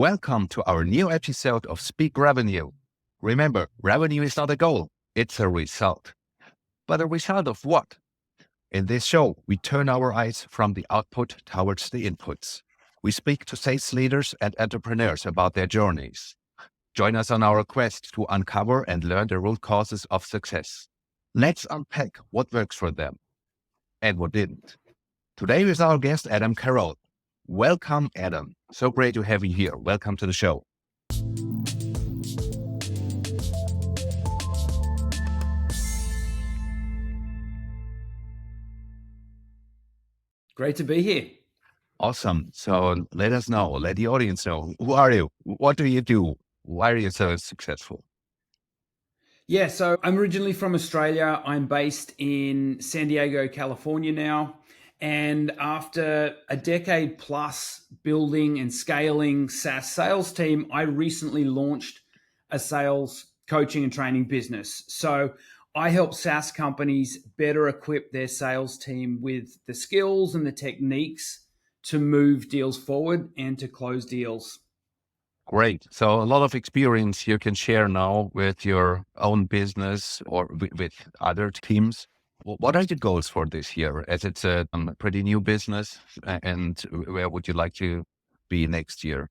Welcome to our new episode of Speak Revenue. Remember, revenue is not a goal, it's a result. But a result of what? In this show, we turn our eyes from the output towards the inputs. We speak to sales leaders and entrepreneurs about their journeys. Join us on our quest to uncover and learn the root causes of success. Let's unpack what works for them and what didn't. Today is our guest, Adam Carroll. Welcome, Adam. So great to have you here. Welcome to the show. Great to be here. Awesome. So let us know, let the audience know. Who are you? What do you do? Why are you so successful? Yeah, so I'm originally from Australia. I'm based in San Diego, California now. And after a decade plus building and scaling SaaS sales team, I recently launched a sales coaching and training business. So I help SaaS companies better equip their sales team with the skills and the techniques to move deals forward and to close deals. Great. So a lot of experience you can share now with your own business or with other teams. What are your goals for this year, as it's a pretty new business, and where would you like to be next year?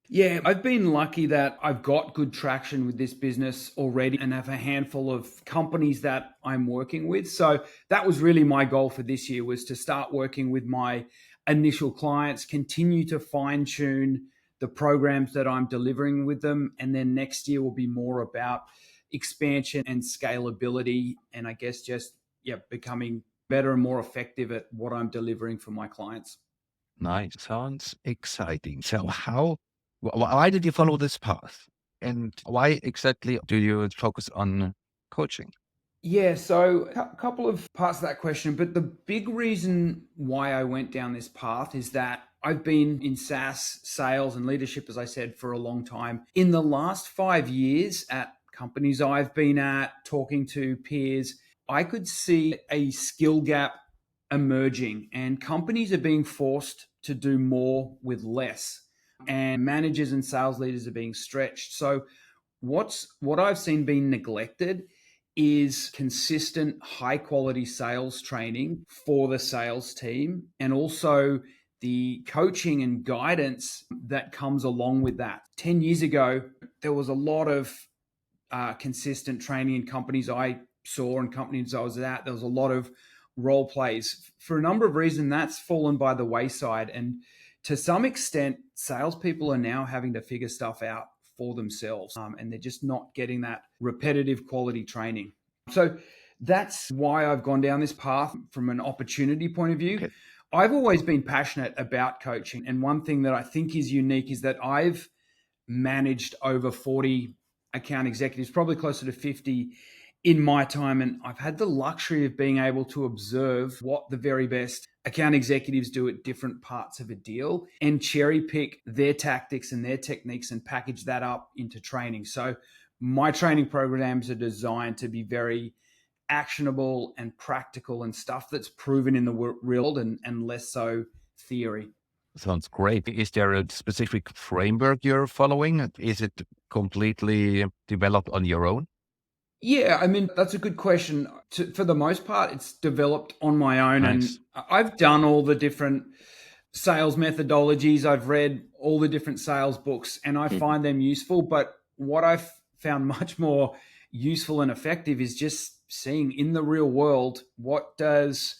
Yeah, I've been lucky that I've got good traction with this business already and have a handful of companies that I'm working with. So that was really my goal for this year, was to start working with my initial clients, continue to fine tune the programs that I'm delivering with them. And then next year will be more about expansion and scalability. And I guess just, becoming better and more effective at what I'm delivering for my clients. Nice. Sounds exciting. So why did you follow this path? And why exactly do you focus on coaching? Yeah, so a couple of parts of that question, but the big reason why I went down this path is that I've been in SaaS sales and leadership, as I said, for a long time. In the last 5 years at companies I've been at, talking to peers, I could see a skill gap emerging, and companies are being forced to do more with less, and managers and sales leaders are being stretched. So what I've seen being neglected is consistent high quality sales training for the sales team, and also the coaching and guidance that comes along with that. 10 years ago, there was a lot of consistent training in companies I saw and companies I was at. There was a lot of role plays. For a number of reasons, that's fallen by the wayside. And to some extent, salespeople are now having to figure stuff out for themselves, and they're just not getting that repetitive quality training. So that's why I've gone down this path from an opportunity point of view. Okay. I've always been passionate about coaching. And one thing that I think is unique is that I've managed over 40 account executives, probably closer to 50 in my time. And I've had the luxury of being able to observe what the very best account executives do at different parts of a deal and cherry pick their tactics and their techniques and package that up into training. So my training programs are designed to be very actionable and practical and stuff that's proven in the real world, and less so theory. Sounds great. Is there a specific framework you're following? Is it completely developed on your own? Yeah, I mean, that's a good question. For the most part, it's developed on my own. Nice. And I've done all the different sales methodologies. I've read all the different sales books, and I find them useful. But what I've found much more useful and effective is just seeing in the real world, what does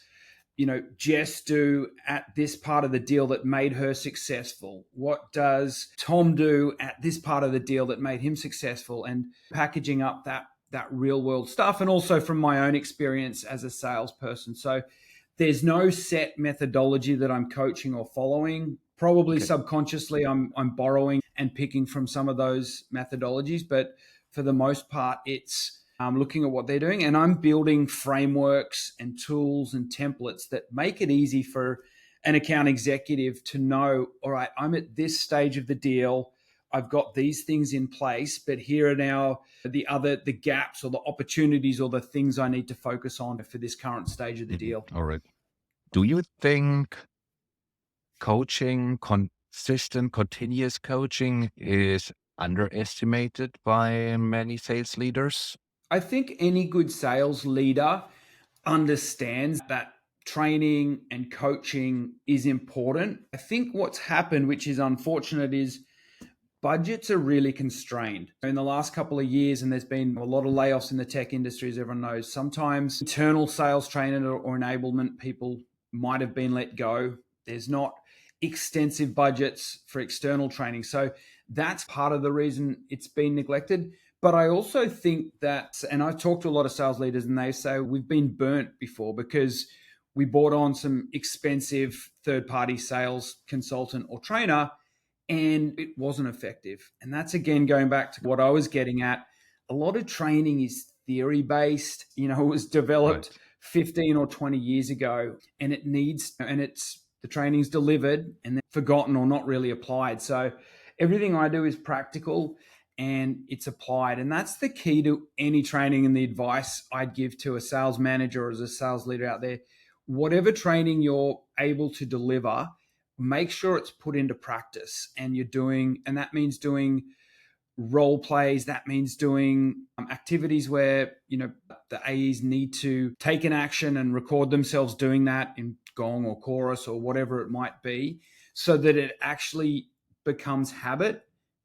Jess do at this part of the deal that made her successful? What does Tom do at this part of the deal that made him successful? And packaging up that real world stuff, and also from my own experience as a salesperson. So there's no set methodology that I'm coaching or following. Probably subconsciously I'm borrowing and picking from some of those methodologies, but for the most part, it's looking at what they're doing, and I'm building frameworks and tools and templates that make it easy for an account executive to know, all right, I'm at this stage of the deal. I've got these things in place, but here are now the gaps or the opportunities or the things I need to focus on for this current stage of the deal. All right. Do you think coaching consistent, continuous coaching is underestimated by many sales leaders? I think any good sales leader understands that training and coaching is important. I think what's happened, which is unfortunate, is budgets are really constrained. In the last couple of years, and there's been a lot of layoffs in the tech industry, as everyone knows, sometimes internal sales training or enablement people might have been let go. There's not extensive budgets for external training. So that's part of the reason it's been neglected. But I also think that, and I've talked to a lot of sales leaders and they say we've been burnt before because we bought on some expensive third party sales consultant or trainer and it wasn't effective. And that's again going back to what I was getting at. A lot of training is theory based. It was developed Right. 15 or 20 years ago, and it's the training's delivered and then forgotten or not really applied. So everything I do is practical and it's applied. And that's the key to any training and the advice I'd give to a sales manager or as a sales leader out there. Whatever training you're able to deliver, make sure it's put into practice and that means doing role plays. That means doing activities where, the AEs need to take an action and record themselves doing that in Gong or Chorus or whatever it might be, so that it actually becomes habit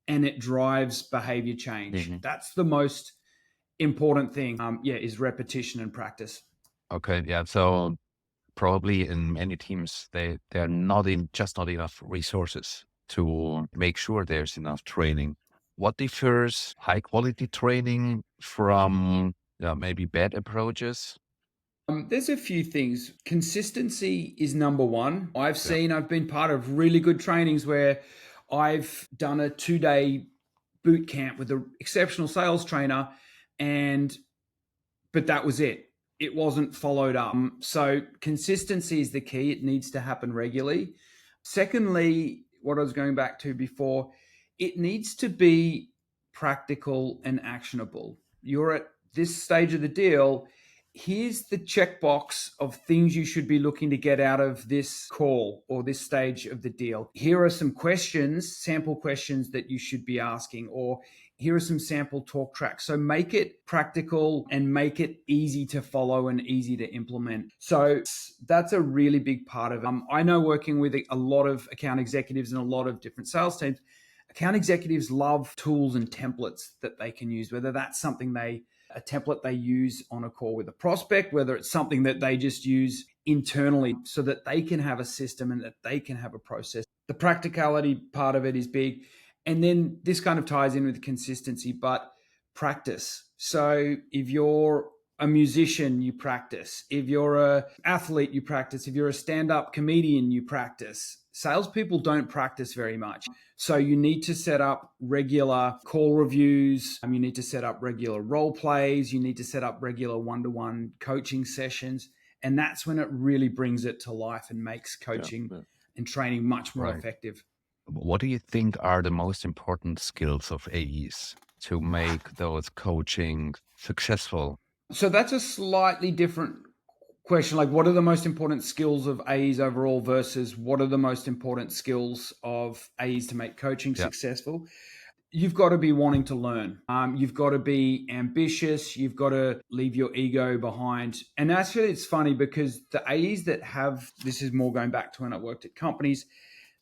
and it drives behavior change. Mhm. That's the most important thing, is repetition and practice. Okay. Yeah. So probably in many teams, they're not enough resources to make sure there's enough training. What differs high quality training from maybe bad approaches? There's a few things. Consistency is number one. Yeah. I've been part of really good trainings where I've done a 2-day boot camp with an exceptional sales trainer, and but that was it. It wasn't followed up. So consistency is the key. It needs to happen regularly. Secondly, what I was going back to before, it needs to be practical and actionable. You're at this stage of the deal. Here's the checkbox of things you should be looking to get out of this call or this stage of the deal. Here are some questions, sample questions that you should be asking, or here are some sample talk tracks. So make it practical and make it easy to follow and easy to implement. So that's a really big part of it. I know working with a lot of account executives and a lot of different sales teams, account executives love tools and templates that they can use, whether that's a template they use on a call with a prospect, whether it's something that they just use internally so that they can have a system and that they can have a process. The practicality part of it is big. And then this kind of ties in with consistency, but practice. So if you're a musician, you practice. If you're an athlete, you practice. If you're a stand-up comedian, you practice. Salespeople don't practice very much. So you need to set up regular call reviews. You need to set up regular role plays. You need to set up regular one-to-one coaching sessions. And that's when it really brings it to life and makes coaching and training much more Right. effective. What do you think are the most important skills of AEs to make those coaching successful? So that's a slightly different question. Like, what are the most important skills of AEs overall versus what are the most important skills of AEs to make coaching Yeah. successful? You've got to be wanting to learn. You've got to be ambitious. You've got to leave your ego behind. And actually, it's funny because the AEs that have this is more going back to when I worked at companies.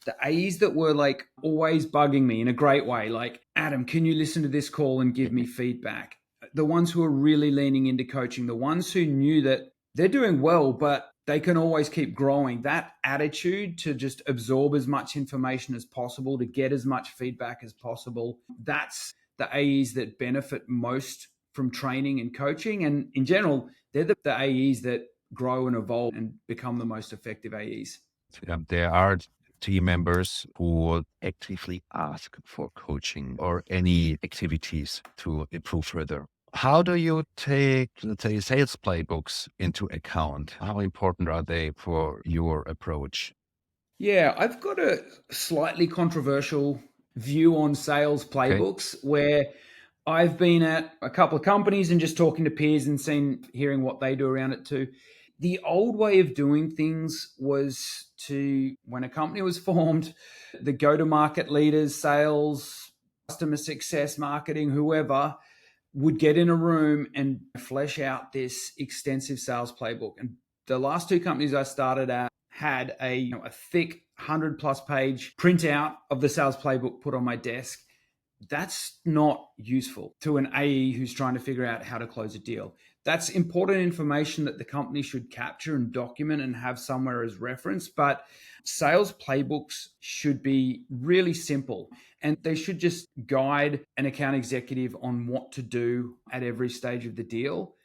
The AEs that were like always bugging me in a great way, like, Adam, can you listen to this call and give me feedback? The ones who are really leaning into coaching, the ones who knew that they're doing well, but they can always keep growing. That attitude to just absorb as much information as possible, to get as much feedback as possible. That's the AEs that benefit most from training and coaching. And in general, they're the AEs that grow and evolve and become the most effective AEs. There are team members who actively ask for coaching or any activities to improve further. How do you take, let's say, sales playbooks into account? How important are they for your approach? Yeah, I've got a slightly controversial view on sales Okay. playbooks where I've been at a couple of companies and just talking to peers and hearing what they do around it too. The old way of doing things was when a company was formed, the go-to-market leaders, sales, customer success, marketing, whoever, would get in a room and flesh out this extensive sales playbook. And the last two companies I started at had a thick 100+ page printout of the sales playbook put on my desk. That's not useful to an AE who's trying to figure out how to close a deal. That's important information that the company should capture and document and have somewhere as reference. But sales playbooks should be really simple, and they should just guide an account executive on what to do at every stage of the deal.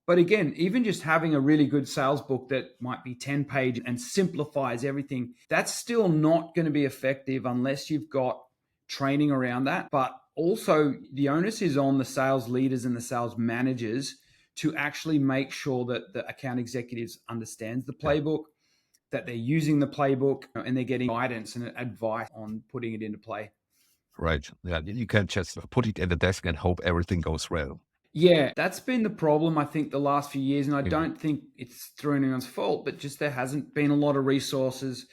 But again, even just having a really good sales book that might be 10 pages and simplifies everything, that's still not going to be effective unless you've got training around that. But also the onus is on the sales leaders and the sales managers to actually make sure that the account executives understands the playbook, that they're using the playbook, and they're getting guidance and advice on putting it into play. Right. Yeah. You can't just put it at the desk and hope everything goes well. Yeah, that's been the problem, I think, the last few years. And I don't think it's through anyone's fault, but just there hasn't been a lot of resources.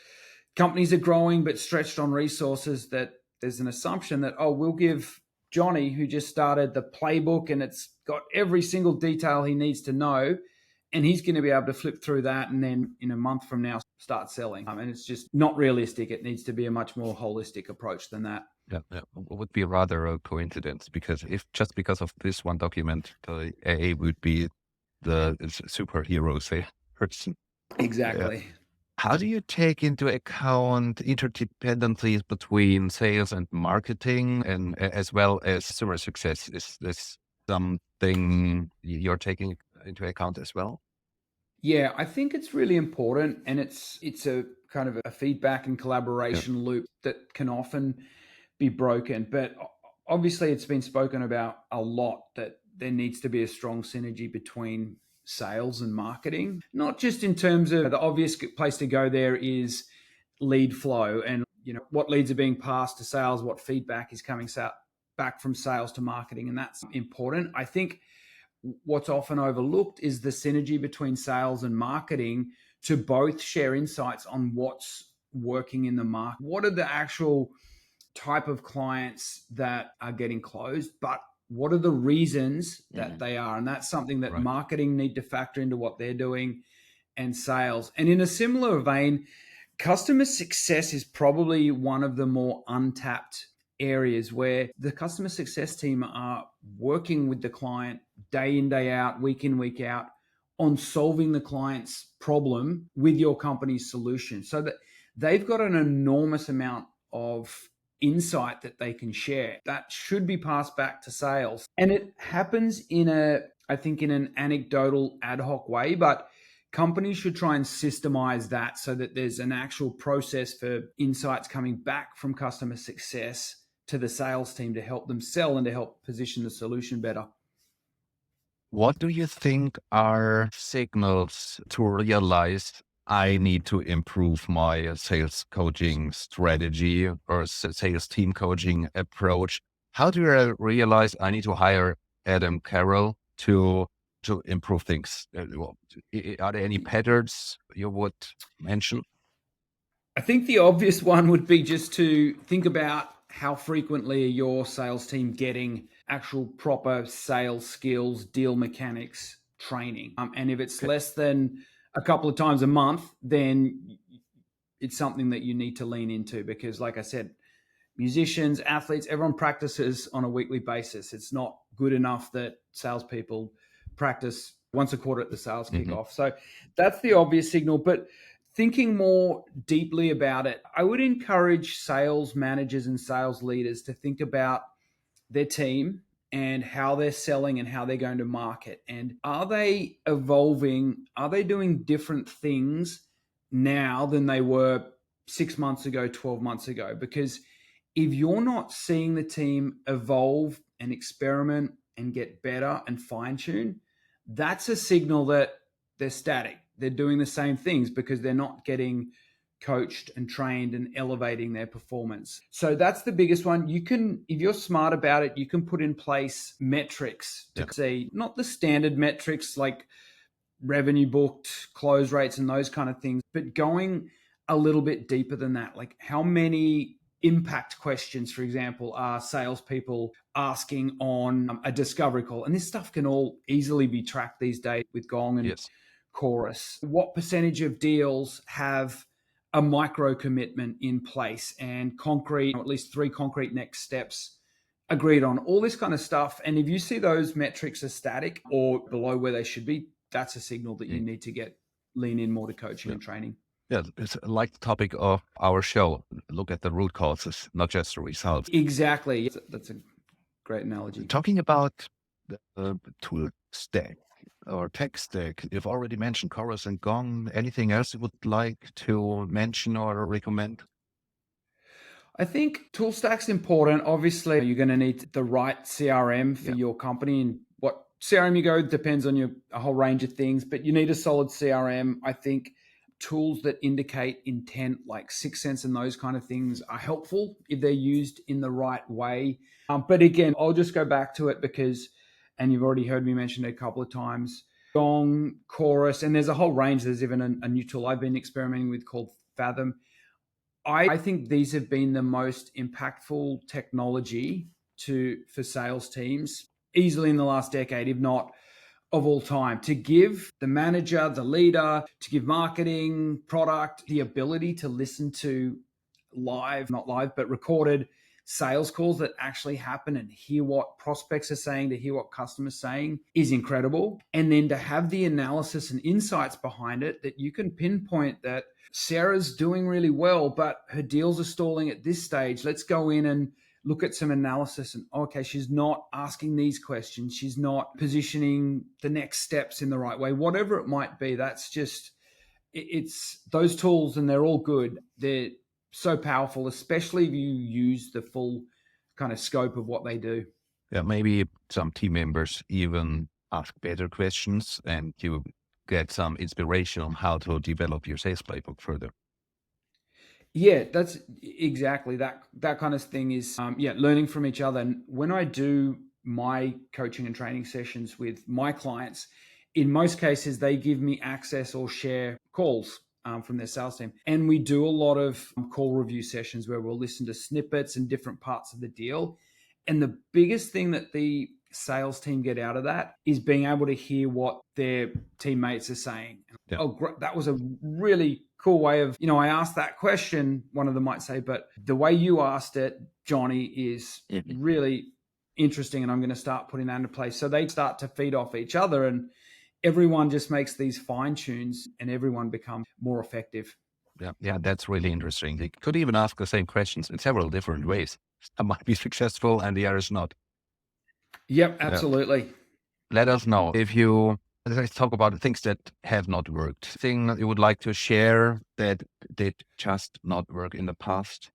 Companies are growing, but stretched on resources, that there's an assumption that, we'll give Johnny, who just started, the playbook and it's got every single detail he needs to know, and he's going to be able to flip through that and then in a month from now start selling. And it's just not realistic. It needs to be a much more holistic approach than that. Yeah, it would be rather a coincidence, because if just because of this one document, the AA would be the superhero, say, person. Exactly. Yeah. How do you take into account interdependencies between sales and marketing, and as well as customer success? Is this something you're taking into account as well? Yeah, I think it's really important, and it's a kind of a feedback and collaboration loop that can often be broken. But obviously it's been spoken about a lot that there needs to be a strong synergy between sales and marketing, not just in terms of the obvious place to go there is lead flow, and what leads are being passed to sales, what feedback is coming back from sales to marketing, and that's important. I think what's often overlooked is the synergy between sales and marketing to both share insights on what's working in the market. What are the actual type of clients that are getting closed, but what are the reasons that they are? And that's something that marketing need to factor into what they're doing, and sales. And in a similar vein, customer success is probably one of the more untapped areas where the customer success team are working with the client day in, day out, week in, week out, on solving the client's problem with your company's solution, so that they've got an enormous amount of insight that they can share that should be passed back to sales. And it happens in an anecdotal, ad hoc way, but companies should try and systemize that so that there's an actual process for insights coming back from customer success to the sales team to help them sell and to help position the solution better. What do you think are signals to realize I need to improve my sales coaching strategy or sales team coaching approach? How do I realize I need to hire Adam Carroll to improve things? Are there any patterns you would mention? I think the obvious one would be just to think about how frequently are your sales team getting actual proper sales skills, deal mechanics training. And if it's less than a couple of times a month, then it's something that you need to lean into, because like I said, musicians, athletes, everyone practices on a weekly basis. It's not good enough that salespeople practice once a quarter at the sales kickoff. So that's the obvious signal. But thinking more deeply about it, I would encourage sales managers and sales leaders to think about their team and how they're selling and how they're going to market. And are they evolving? Are they doing different things now than they were 6 months ago, 12 months ago? Because if you're not seeing the team evolve and experiment and get better and fine tune, that's a signal that they're static. They're doing the same things because they're not getting coached and trained and elevating their performance. So that's the biggest one. You can, if you're smart about it, you can put in place metrics to see, not the standard metrics like revenue booked, close rates, and those kind of things. But going a little bit deeper than that, like how many impact questions, for example, are salespeople asking on a discovery call? And this stuff can all easily be tracked these days with Gong and Yes. Chorus. What percentage of deals have a micro commitment in place and concrete, or at least 3 concrete next steps agreed on, all this kind of stuff? And if you see those metrics are static or below where they should be, that's a signal that you need to lean in more to coaching and training. Yeah, it's like the topic of our show. Look at the root causes, not just the results. Exactly. That's a great analogy. Talking about the tool stack or tech stack, you've already mentioned Chorus and Gong. Anything else you would like to mention or recommend? I think tool stack's important. Obviously, you're going to need the right CRM for your company, and what CRM you go depends on a whole range of things, but you need a solid CRM. I think tools that indicate intent, like 6sense and those kind of things, are helpful if they're used in the right way. But again, I'll just go back to it because, and you've already heard me mention it a couple of times, Gong, Chorus, and there's a whole range. There's even a new tool I've been experimenting with called Fathom. I think these have been the most impactful technology for sales teams easily in the last decade, if not of all time, to give the manager, the leader, to give marketing, product, the ability to listen to not live, but recorded sales calls that actually happen and hear what prospects are saying, to hear what customers are saying, is incredible. And then to have the analysis and insights behind it that you can pinpoint that Sarah's doing really well, but her deals are stalling at this stage. Let's go in and look at some analysis and, okay, she's not asking these questions. She's not positioning the next steps in the right way, whatever it might be. That's just, it's those tools, and they're all good. They're so powerful, especially if you use the full kind of scope of what they do. Yeah, maybe some team members even ask better questions and you get some inspiration on how to develop your sales playbook further. Yeah, that's exactly that kind of thing is, learning from each other. And when I do my coaching and training sessions with my clients, in most cases, they give me access or share calls from their sales team. And we do a lot of call review sessions where we'll listen to snippets and different parts of the deal. And the biggest thing that the sales team get out of that is being able to hear what their teammates are saying. Yeah. Oh, great. That was a really cool way of, I asked that question, one of them might say, but the way you asked it, Johnny, is really interesting, and I'm going to start putting that into place. So they start to feed off each other, and everyone just makes these fine tunes and everyone becomes more effective. Yeah, that's really interesting. They could even ask the same questions in several different ways. Some might be successful and the others not. Yep, absolutely. Let us know if let's talk about things that have not worked. Thing that you would like to share that did just not work in the past?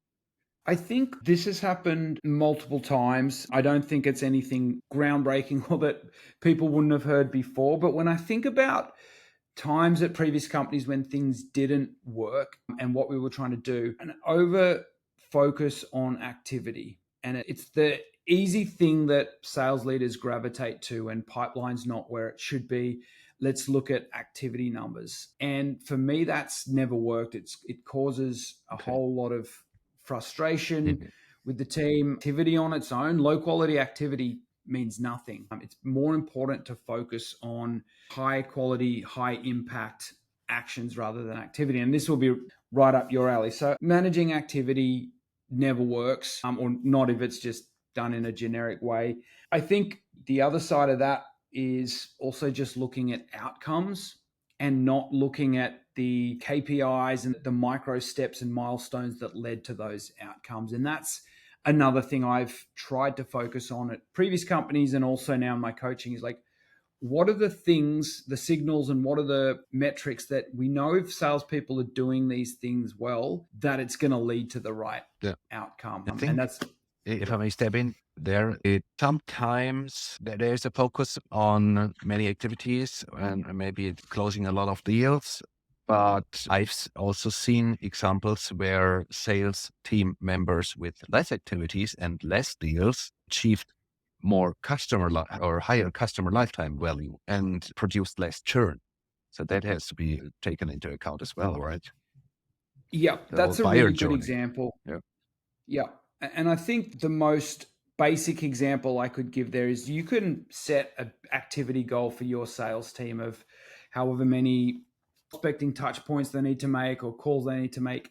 I think this has happened multiple times. I don't think it's anything groundbreaking or that people wouldn't have heard before. But when I think about times at previous companies when things didn't work and what we were trying to do, an over focus on activity. And it's the easy thing that sales leaders gravitate to, and pipeline's not where it should be. Let's look at activity numbers. And for me, that's never worked. It causes a whole lot of frustration with the team. Activity on its own, low quality activity, means nothing. It's more important to focus on high quality, high impact actions rather than activity. And this will be right up your alley. So managing activity never works, or not if it's just done in a generic way. I think the other side of that is also just looking at outcomes and not looking at the KPIs and the micro steps and milestones that led to those outcomes. And that's another thing I've tried to focus on at previous companies, and also now in my coaching, is like, what are the things, the signals, and what are the metrics that we know if salespeople are doing these things well, that it's going to lead to the right outcome. I think, and that's, if I may step in there, sometimes there's a focus on many activities and maybe closing a lot of deals. But I've also seen examples where sales team members with less activities and less deals achieved more or higher customer lifetime value and produced less churn. So that has to be taken into account as well, right? Yeah, The whole that's a buyer really good journey. example. Yeah. Yeah. And I think the most basic example I could give there is you can set an activity goal for your sales team of however many prospecting touch points they need to make or calls they need to make.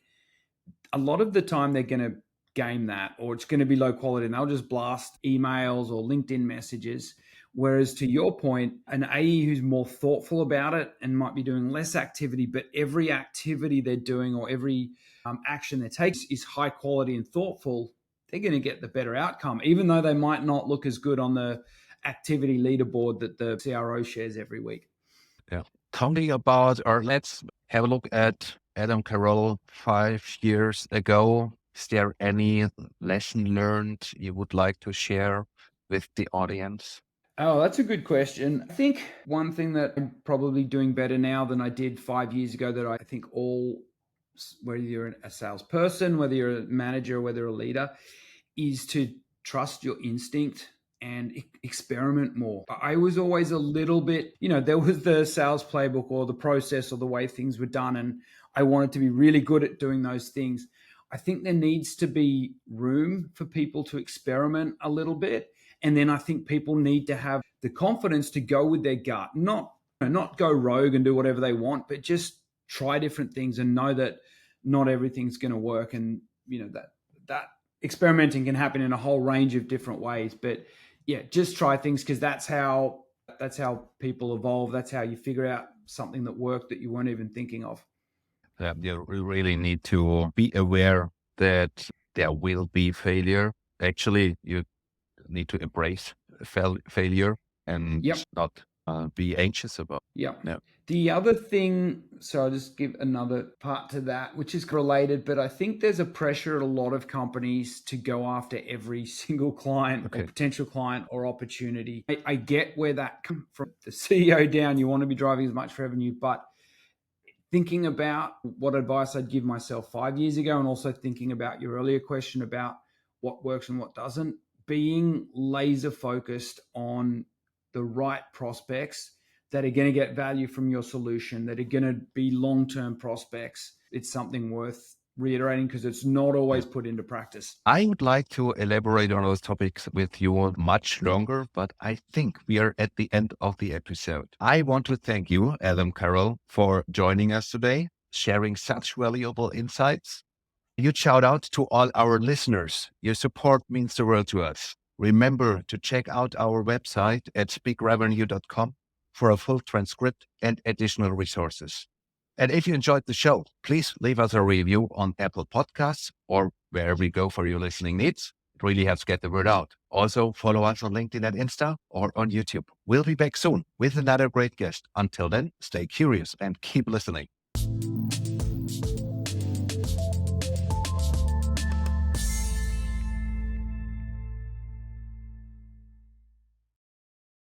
A lot of the time they're going to game that, or it's going to be low quality and they'll just blast emails or LinkedIn messages. Whereas to your point, an AE who's more thoughtful about it and might be doing less activity, but every activity they're doing or every action they take is high quality and thoughtful, they're going to get the better outcome, even though they might not look as good on the activity leaderboard that the CRO shares every week. Yeah. Talking about, or let's have a look at Adam Carroll 5 years ago. Is there any lesson learned you would like to share with the audience? Oh, that's a good question. I think one thing that I'm probably doing better now than I did 5 years ago that I think all, whether you're a salesperson, whether you're a manager, whether you're a leader, is to trust your instinct and experiment more. I was always a little bit, there was the sales playbook or the process or the way things were done, and I wanted to be really good at doing those things. I think there needs to be room for people to experiment a little bit. And then I think people need to have the confidence to go with their gut, not go rogue and do whatever they want, but just try different things and know that not everything's going to work. And that experimenting can happen in a whole range of different ways. But yeah, just try things, because that's how people evolve. That's how you figure out something that worked that you weren't even thinking of. You really need to be aware that there will be failure. Actually, you need to embrace failure and Yep. not be anxious about. Yeah. Yeah. The other thing, so I'll just give another part to that, which is related, but I think there's a pressure at a lot of companies to go after every single client or potential client or opportunity. I get where that comes from the CEO down. You want to be driving as much revenue, but thinking about what advice I'd give myself 5 years ago, and also thinking about your earlier question about what works and what doesn't, being laser focused on the right prospects that are going to get value from your solution, that are going to be long-term prospects. It's something worth reiterating because it's not always put into practice. I would like to elaborate on those topics with you much longer, but I think we are at the end of the episode. I want to thank you, Adam Carroll, for joining us today, sharing such valuable insights. Huge shout out to all our listeners. Your support means the world to us. Remember to check out our website at speakrevenue.com for a full transcript and additional resources. And if you enjoyed the show, please leave us a review on Apple Podcasts or wherever you go for your listening needs. It really helps get the word out. Also, follow us on LinkedIn and Insta or on YouTube. We'll be back soon with another great guest. Until then, stay curious and keep listening.